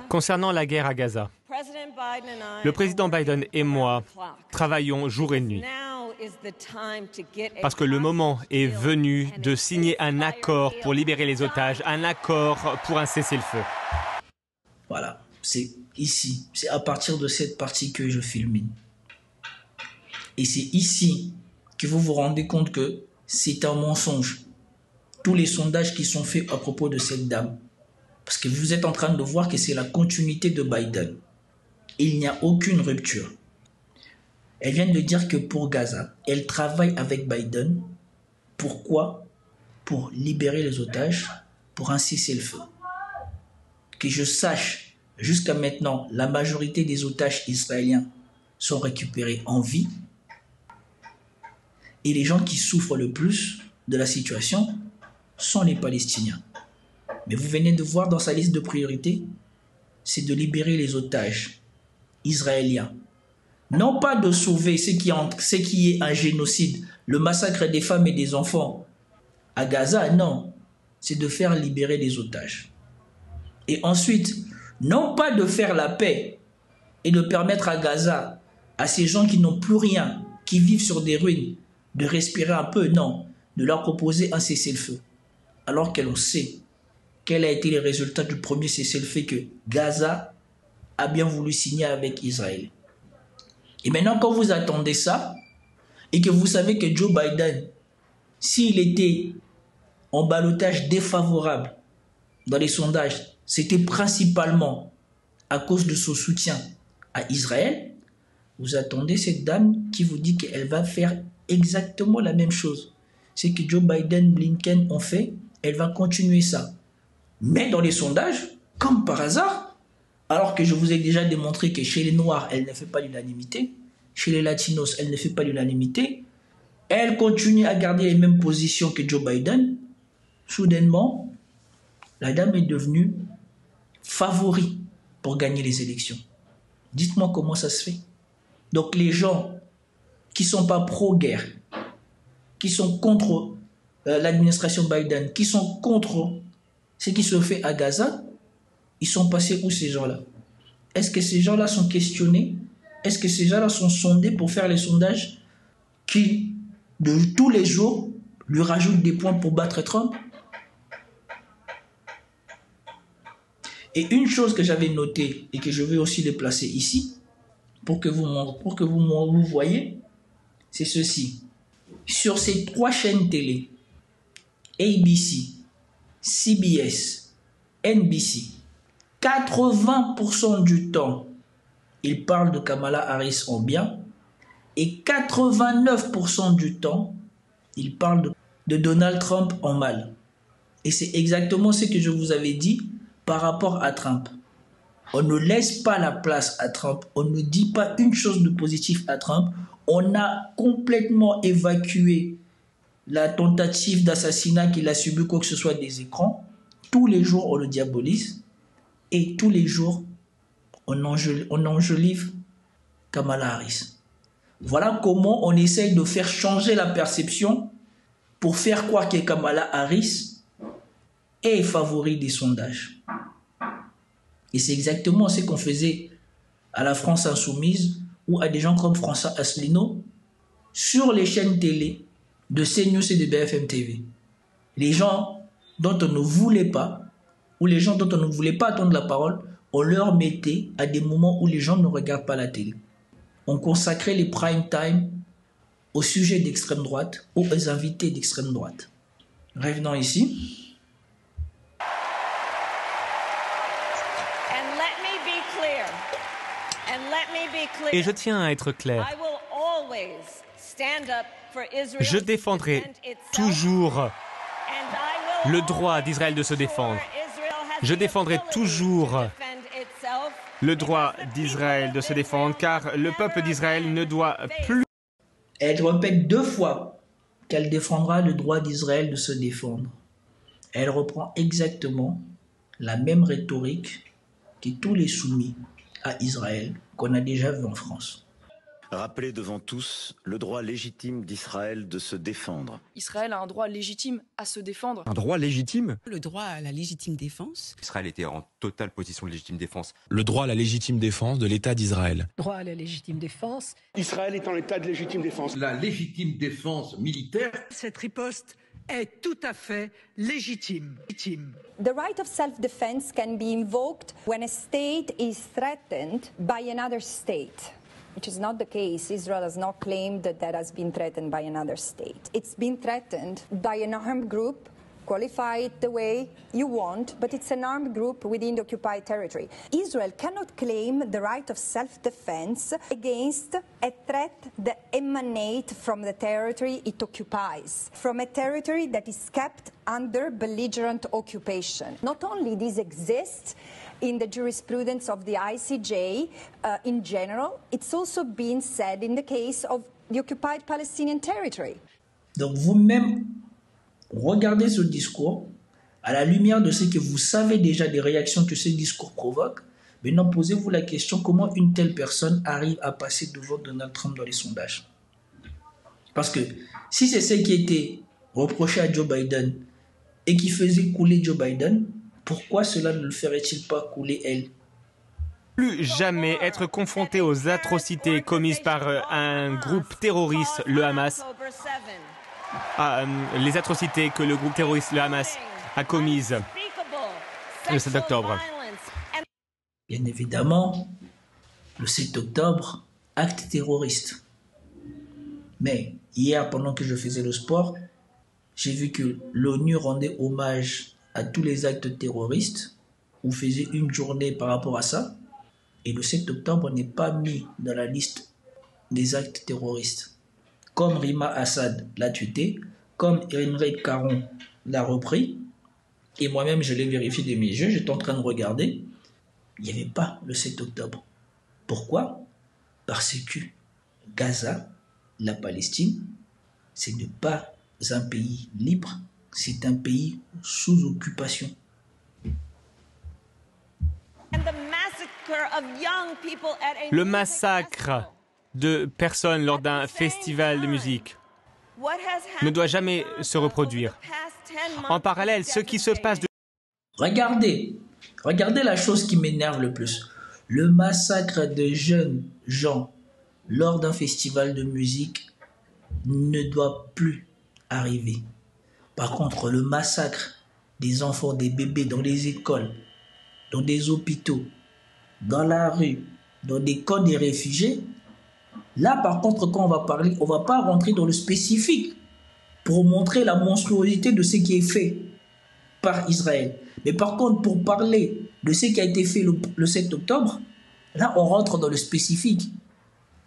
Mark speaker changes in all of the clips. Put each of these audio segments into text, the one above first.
Speaker 1: Concernant la guerre à Gaza, le président Biden et moi travaillons jour et nuit parce que le moment est venu de signer un accord pour libérer les otages, un accord pour un cessez-le-feu.
Speaker 2: Voilà, c'est ici, c'est à partir de cette partie que je filme. Et c'est ici que vous vous rendez compte que c'est un mensonge. Tous les sondages qui sont faits à propos de cette dame. Parce que vous êtes en train de voir que c'est la continuité de Biden. Il n'y a aucune rupture. Elle vient de dire que pour Gaza, elle travaille avec Biden. Pourquoi? Pour libérer les otages, pour un cessez-le-feu. Que je sache, jusqu'à maintenant, la majorité des otages israéliens sont récupérés en vie. Et les gens qui souffrent le plus de la situation sont les Palestiniens. Mais vous venez de voir dans sa liste de priorités, c'est de libérer les otages israéliens. Non pas de sauver ce qui est un génocide, le massacre des femmes et des enfants à Gaza, non. C'est de faire libérer les otages. Et ensuite, non pas de faire la paix et de permettre à Gaza, à ces gens qui n'ont plus rien, qui vivent sur des ruines, de respirer un peu, non. De leur proposer un cessez-le-feu. Alors que l'on sait quel a été le résultat du premier cessez-le-feu que Gaza a bien voulu signer avec Israël. Et maintenant, quand vous attendez ça, et que vous savez que Joe Biden, s'il était en ballottage défavorable dans les sondages, c'était principalement à cause de son soutien à Israël, vous attendez cette dame qui vous dit qu'elle va faire exactement la même chose. C'est que Joe Biden, Blinken ont fait, elle va continuer ça. Mais dans les sondages, comme par hasard, alors que je vous ai déjà démontré que chez les Noirs, elle ne fait pas l'unanimité, chez les Latinos, elle ne fait pas l'unanimité, elle continue à garder les mêmes positions que Joe Biden. Soudainement, la dame est devenue favori pour gagner les élections. Dites-moi comment ça se fait. Donc les gens qui ne sont pas pro-guerre, qui sont contre l'administration Biden, qui sont contre ce qui se fait à Gaza, ils sont passés où ces gens-là? Est-ce que ces gens-là sont questionnés? Est-ce que ces gens-là sont sondés pour faire les sondages qui, de tous les jours, lui rajoutent des points pour battre Trump? Et une chose que j'avais notée et que je vais aussi les placer ici, pour que vous voyez, c'est ceci. Sur ces 3 chaînes télé, ABC, CBS, NBC, 80% du temps, ils parlent de Kamala Harris en bien et 89% du temps, ils parlent de Donald Trump en mal. Et c'est exactement ce que je vous avais dit par rapport à Trump. On ne laisse pas la place à Trump, on ne dit pas une chose de positif à Trump, on a complètement évacué la tentative d'assassinat qu'il a subi, quoi que ce soit des écrans. Tous les jours, on le diabolise. Et tous les jours, on enjolive Kamala Harris. Voilà comment on essaye de faire changer la perception pour faire croire que Kamala Harris est favori des sondages. Et c'est exactement ce qu'on faisait à la France Insoumise ou à des gens comme François Asselineau sur les chaînes télé de CNews et de BFM TV. Les gens dont on ne voulait pas, ou les gens dont on ne voulait pas attendre la parole, on leur mettait à des moments où les gens ne regardent pas la télé. On consacrait les prime time aux sujets d'extrême droite ou aux invités d'extrême droite. Revenons ici.
Speaker 1: Et je tiens à être clair. Je défendrai toujours le droit d'Israël de se défendre. Je défendrai toujours le droit d'Israël de se défendre, car le peuple d'Israël ne doit plus...
Speaker 2: Elle répète 2 fois qu'elle défendra le droit d'Israël de se défendre. Elle reprend exactement la même rhétorique que tous les soumis à Israël qu'on a déjà vu en France.
Speaker 3: Rappeler devant tous le droit légitime d'Israël de se défendre.
Speaker 4: Israël a un droit légitime à se défendre.
Speaker 5: Un droit légitime ?
Speaker 6: Le droit à la légitime défense.
Speaker 5: Israël était en totale position de légitime défense.
Speaker 7: Le droit à la légitime défense de l'État d'Israël.
Speaker 8: Droit à la légitime défense.
Speaker 9: Israël est en état de légitime défense.
Speaker 10: La légitime défense militaire.
Speaker 8: Cette riposte est tout à fait légitime.
Speaker 11: The right of self-defense can be invoked when a state is threatened by another state, which is not the case. Israel has not claimed that that has been threatened by another state. It's been threatened by an armed group. Qualify it the way you want, but it's an armed group within the occupied territory. Israel cannot claim the right of self-defense against a threat that emanates from the territory it occupies, from a territory that is kept under belligerent occupation. Not only this exists in the jurisprudence of the ICJ in general, it's also been said in the case of the occupied Palestinian territory.
Speaker 2: Donc vous-même, regardez ce discours à la lumière de ce que vous savez déjà des réactions que ce discours provoque. Maintenant, posez-vous la question comment une telle personne arrive à passer devant Donald Trump dans les sondages. Parce que si c'est ce qui était reproché à Joe Biden et qui faisait couler Joe Biden, pourquoi cela ne le ferait-il pas couler elle?
Speaker 1: Plus jamais être confronté aux atrocités commises par un groupe terroriste, le Hamas. Les atrocités que le groupe terroriste, le Hamas, a commises le 7 octobre.
Speaker 2: Bien évidemment, le 7 octobre, acte terroriste. Mais hier, pendant que je faisais le sport, j'ai vu que l'ONU rendait hommage à tous les actes terroristes, ou faisait une journée par rapport à ça, et le 7 octobre n'est pas mis dans la liste des actes terroristes. Comme Rima Assad l'a tweeté, comme Henry Caron l'a repris, et moi-même je l'ai vérifié de mes yeux, j'étais en train de regarder, il n'y avait pas le 7 octobre. Pourquoi? Parce que Gaza, la Palestine, ce n'est pas un pays libre, c'est un pays sous occupation.
Speaker 1: Le massacre de personnes lors d'un festival de musique ne doit jamais se reproduire. En parallèle, ce qui se passe de...
Speaker 2: Regardez la chose qui m'énerve le plus. Le massacre de jeunes gens lors d'un festival de musique ne doit plus arriver. Par contre, le massacre des enfants, des bébés dans les écoles, dans des hôpitaux, dans la rue, dans des camps des réfugiés, là, par contre, quand on va parler, on ne va pas rentrer dans le spécifique pour montrer la monstruosité de ce qui est fait par Israël. Mais par contre, pour parler de ce qui a été fait le 7 octobre, là, on rentre dans le spécifique.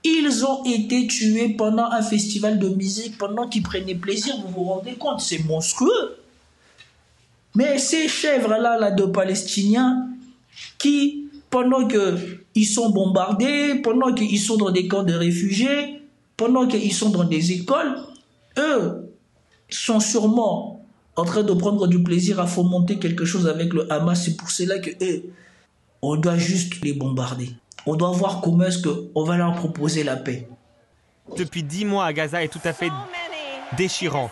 Speaker 2: Ils ont été tués pendant un festival de musique, pendant qu'ils prenaient plaisir, vous vous rendez compte, c'est monstrueux. Mais ces chèvres-là de Palestiniens qui, pendant qu'ils sont bombardés, pendant qu'ils sont dans des camps de réfugiés, pendant qu'ils sont dans des écoles, eux sont sûrement en train de prendre du plaisir à fomenter quelque chose avec le Hamas. C'est pour cela que on doit juste les bombarder. On doit voir comment est-ce qu'on va leur proposer la paix.
Speaker 1: Depuis 10 mois à Gaza est tout à fait déchirant.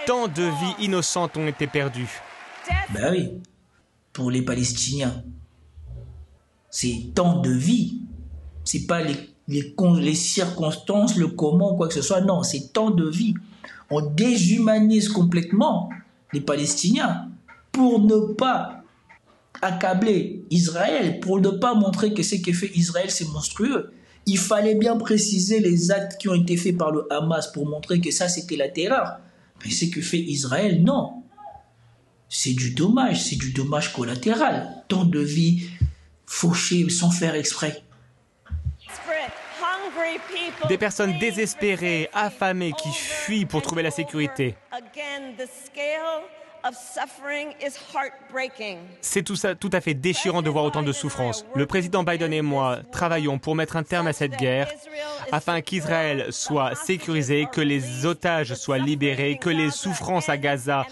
Speaker 1: Tant de vies innocentes ont été perdues.
Speaker 2: Ben oui, pour les Palestiniens, c'est tant de vies. C'est pas les circonstances, le comment, quoi que ce soit. Non, c'est tant de vies. On déshumanise complètement les Palestiniens pour ne pas accabler Israël, pour ne pas montrer que ce que fait Israël, c'est monstrueux. Il fallait bien préciser les actes qui ont été faits par le Hamas pour montrer que ça, c'était la terreur. Mais ce que fait Israël, non. C'est du dommage collatéral. Tant de vies fauchées sans faire exprès.
Speaker 1: Des personnes désespérées, affamées, qui fuient pour trouver la sécurité. C'est tout à fait déchirant de voir autant de souffrances. Le président Biden et moi travaillons pour mettre un terme à cette guerre afin qu'Israël soit sécurisé, que les otages soient libérés, que les souffrances à Gaza...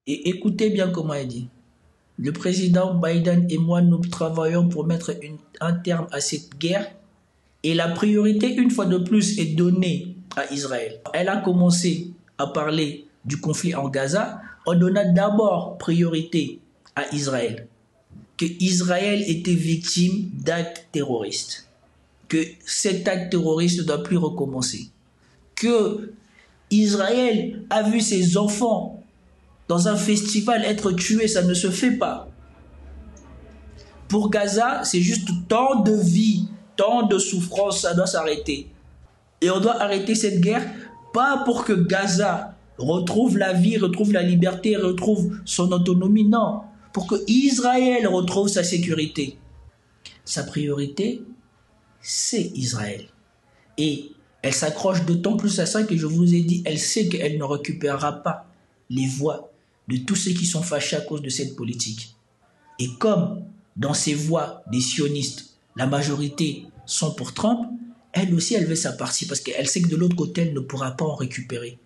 Speaker 2: Et écoutez bien comment il dit. Le président Biden et moi, nous travaillons pour mettre un terme à cette guerre Et la priorité, une fois de plus, est donnée à Israël. Elle a commencé à parler du conflit en Gaza. On donna d'abord priorité à Israël. Que Israël était victime d'actes terroristes. Que cet acte terroriste ne doit plus recommencer. Que Israël a vu ses enfants dans un festival être tués, ça ne se fait pas. Pour Gaza, c'est juste tant de vie, tant de souffrance, ça doit s'arrêter. Et on doit arrêter cette guerre, pas pour que Gaza retrouve la vie, retrouve la liberté, retrouve son autonomie, non. Pour que Israël retrouve sa sécurité. Sa priorité, c'est Israël. Et elle s'accroche d'autant plus à ça que je vous ai dit, elle sait qu'elle ne récupérera pas les voix de tous ceux qui sont fâchés à cause de cette politique. Et comme dans ces voix des sionistes, la majorité sont pour Trump, elle aussi, elle veut sa partie parce qu'elle sait que de l'autre côté, elle ne pourra pas en récupérer.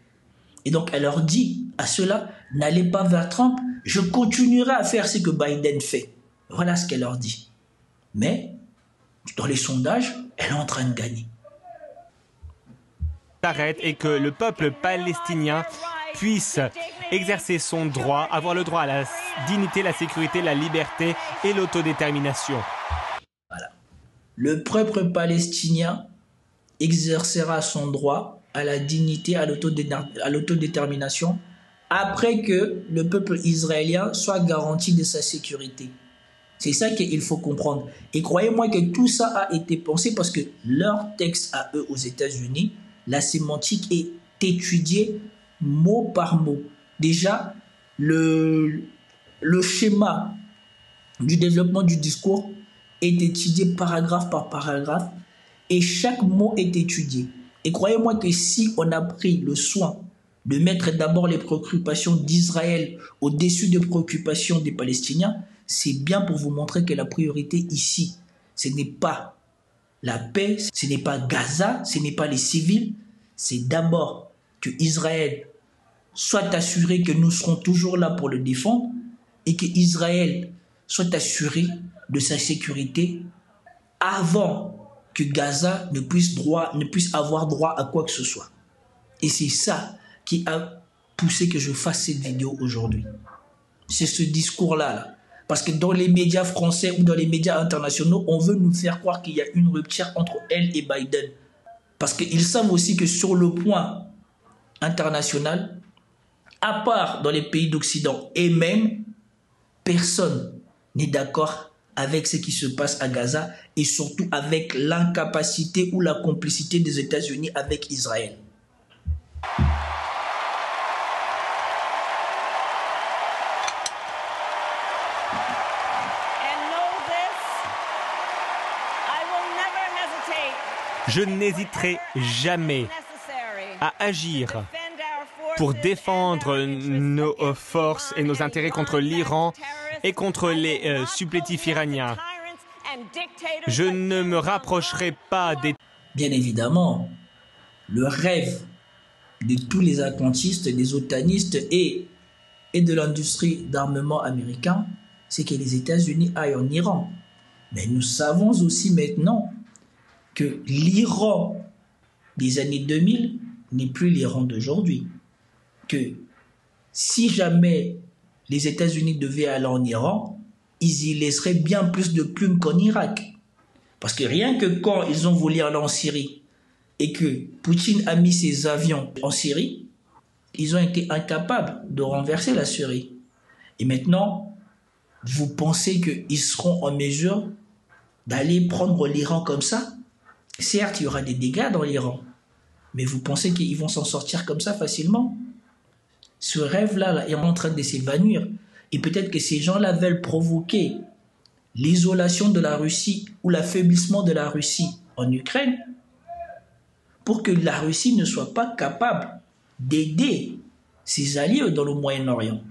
Speaker 2: Et donc, elle leur dit à ceux-là, n'allez pas vers Trump, je continuerai à faire ce que Biden fait. Voilà ce qu'elle leur dit. Mais, dans les sondages, elle est en train de gagner.
Speaker 1: S'arrête et que le peuple palestinien puisse exercer son droit, avoir le droit à la dignité, la sécurité, la liberté et l'autodétermination.
Speaker 2: Voilà. Le peuple palestinien exercera son droit à la dignité, à l'autodétermination, après que le peuple israélien soit garanti de sa sécurité. C'est ça qu'il faut comprendre. Et croyez-moi que tout ça a été pensé parce que leur texte à eux aux États-Unis, la sémantique est étudiée mot par mot. Déjà, le schéma du développement du discours est étudié paragraphe par paragraphe et chaque mot est étudié. Et croyez-moi que si on a pris le soin de mettre d'abord les préoccupations d'Israël au-dessus des préoccupations des Palestiniens, c'est bien pour vous montrer que la priorité ici, ce n'est pas la paix, ce n'est pas Gaza, ce n'est pas les civils, c'est d'abord que Israël soit assuré que nous serons toujours là pour le défendre et que Israël soit assuré de sa sécurité avant que Gaza ne puisse avoir droit à quoi que ce soit. Et c'est ça qui a poussé que je fasse cette vidéo aujourd'hui. C'est ce discours-là. Là. Parce que dans les médias français ou dans les médias internationaux, on veut nous faire croire qu'il y a une rupture entre elle et Biden. Parce qu'ils savent aussi que sur le point international, à part dans les pays d'Occident et même, personne n'est d'accord avec ce qui se passe à Gaza et surtout avec l'incapacité ou la complicité des États-Unis avec Israël.
Speaker 1: Je n'hésiterai jamais à agir pour défendre nos forces et nos intérêts contre l'Iran et contre les supplétifs iraniens. Je ne me rapprocherai pas des...
Speaker 2: Bien évidemment, le rêve de tous les atlantistes, des otanistes et de l'industrie d'armement américain, c'est que les États-Unis aillent en Iran. Mais nous savons aussi maintenant que l'Iran des années 2000 n'est plus l'Iran d'aujourd'hui. Que si jamais les États-Unis devaient aller en Iran, ils y laisseraient bien plus de plumes qu'en Irak. Parce que rien que quand ils ont voulu aller en Syrie et que Poutine a mis ses avions en Syrie, ils ont été incapables de renverser la Syrie. Et maintenant, vous pensez qu'ils seront en mesure d'aller prendre l'Iran comme ça? Certes, il y aura des dégâts dans l'Iran, mais vous pensez qu'ils vont s'en sortir comme ça facilement? Ce rêve-là est en train de s'évanouir. Et peut-être que ces gens-là veulent provoquer l'isolation de la Russie ou l'affaiblissement de la Russie en Ukraine pour que la Russie ne soit pas capable d'aider ses alliés dans le Moyen-Orient.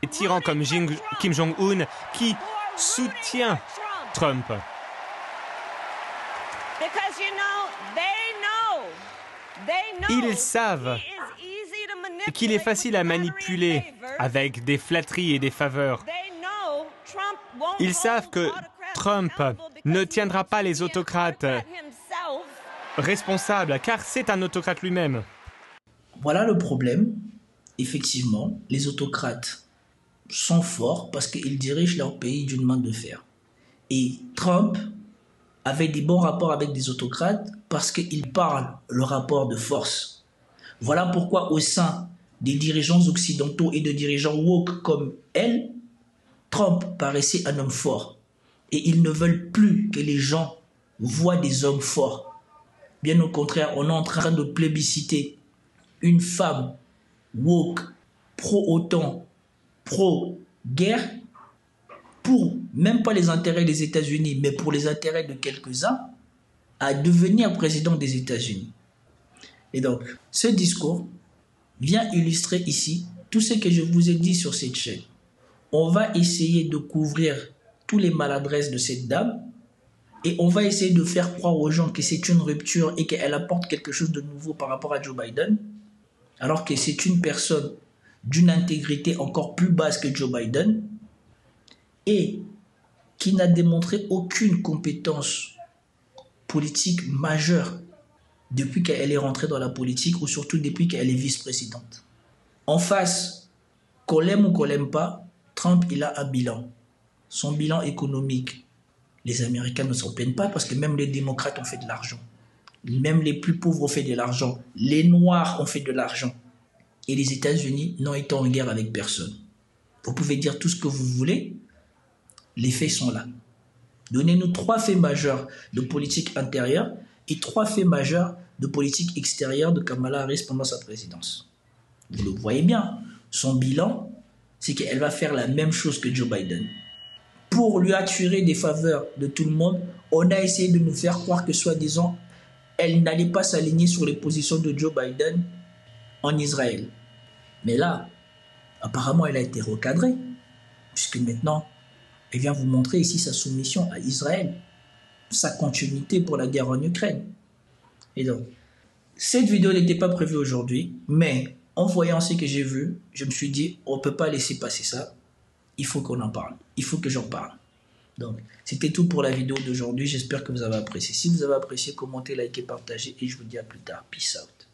Speaker 1: Des tyrans comme Kim Jong-un qui soutient Trump. Ils savent qu'il est facile à manipuler avec des flatteries et des faveurs. Ils savent que Trump ne tiendra pas les autocrates responsables, car c'est un autocrate lui-même.
Speaker 2: Voilà le problème. Effectivement, les autocrates sont forts parce qu'ils dirigent leur pays d'une main de fer. Et Trump avait des bons rapports avec des autocrates parce qu'il parle le rapport de force. Voilà pourquoi au sein des dirigeants occidentaux et de dirigeants woke comme elle, Trump paraissait un homme fort. Et ils ne veulent plus que les gens voient des hommes forts. Bien au contraire, on est en train de plébisciter une femme woke, pro-OTAN, pro-guerre, pour même pas les intérêts des États-Unis, mais pour les intérêts de quelques-uns, à devenir président des États-Unis. Et donc, ce discours vient illustrer ici tout ce que je vous ai dit sur cette chaîne. On va essayer de couvrir tous les maladresses de cette dame et on va essayer de faire croire aux gens que c'est une rupture et qu'elle apporte quelque chose de nouveau par rapport à Joe Biden, alors que c'est une personne d'une intégrité encore plus basse que Joe Biden et qui n'a démontré aucune compétence politique majeure depuis qu'elle est rentrée dans la politique ou surtout depuis qu'elle est vice-présidente. En face, qu'on l'aime ou qu'on l'aime pas, Trump, il a un bilan. Son bilan économique, les Américains ne s'en plaignent pas parce que même les démocrates ont fait de l'argent. Même les plus pauvres ont fait de l'argent. Les Noirs ont fait de l'argent. Et les États-Unis n'ont été en guerre avec personne. Vous pouvez dire tout ce que vous voulez, les faits sont là. Donnez-nous 3 faits majeurs de politique intérieure et 3 faits majeurs de politique extérieure de Kamala Harris pendant sa présidence. Vous le voyez bien, son bilan, c'est qu'elle va faire la même chose que Joe Biden. Pour lui attirer des faveurs de tout le monde, on a essayé de nous faire croire que soi-disant, elle n'allait pas s'aligner sur les positions de Joe Biden en Israël. Mais là, apparemment, elle a été recadrée, puisque maintenant, elle vient vous montrer ici sa soumission à Israël, sa continuité pour la guerre en Ukraine. Et donc, cette vidéo n'était pas prévue aujourd'hui, mais en voyant ce que j'ai vu, je me suis dit, on ne peut pas laisser passer ça, il faut qu'on en parle, il faut que j'en parle. Donc, c'était tout pour la vidéo d'aujourd'hui, j'espère que vous avez apprécié. Si vous avez apprécié, commentez, likez, partagez, et je vous dis à plus tard. Peace out.